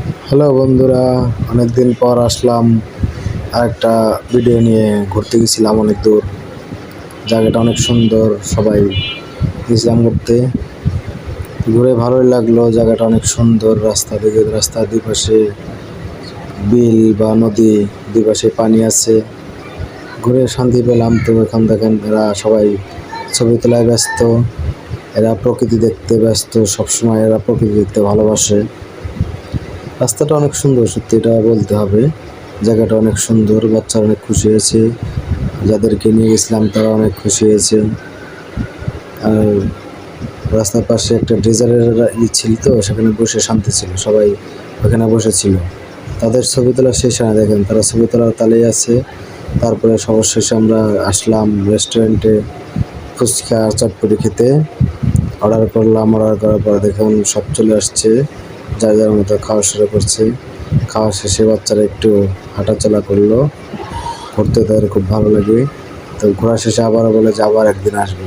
Hello বন্ধুরা, অনেকদিন পর আসলাম আরেকটা ভিডিও নিয়ে। ঘুরতে গেছিলাম অনেক দূর, জায়গাটা অনেক সুন্দর। সবাই গেছিলাম ঘুরতে, ঘুরে ভালোই লাগলো। জায়গাটা অনেক সুন্দর, রাস্তার দুপাশে বিল বা নদী, দুপাশে পানি আছে, ঘুরে শান্তি পেলাম। তো এখন দেখেন এরা সবাই ছবি তোলায় ব্যস্ত, এরা প্রকৃতি দেখতে ব্যস্ত। সবসময় এরা প্রকৃতি দেখতে ভালোবাসে। রাস্তাটা অনেক সুন্দর, সত্যি এটা বলতে হবে। জায়গাটা অনেক সুন্দর, বাচ্চারা অনেক খুশি হয়েছে, যাদেরকে নিয়ে গেছিলাম তারা অনেক খুশি হয়েছে। আর রাস্তার পাশে একটা ডেজার্টের ছিল, তো সেখানে বসে শান্তি ছিল, সবাই ওখানে বসেছিল। তাদের ছবি তোলা শেষ হয় না, দেখেন তারা ছবি তোলার তালেই আছে। তারপরে সর্বশেষে আমরা আসলাম রেস্টুরেন্টে ফুচকা চটপটি খেতে। অর্ডার করলাম, অর্ডার করার পর দেখুন সব চলে আসছে, যার যার মতো খাওয়া শুরু করছে। খাওয়া শেষে বাচ্চারা একটু হাঁটাচলা করলো, ঘুরতে তাদের খুব ভালো লাগে। তো ঘোরা শেষে আবারও বলে যে আবার একদিন আসবে।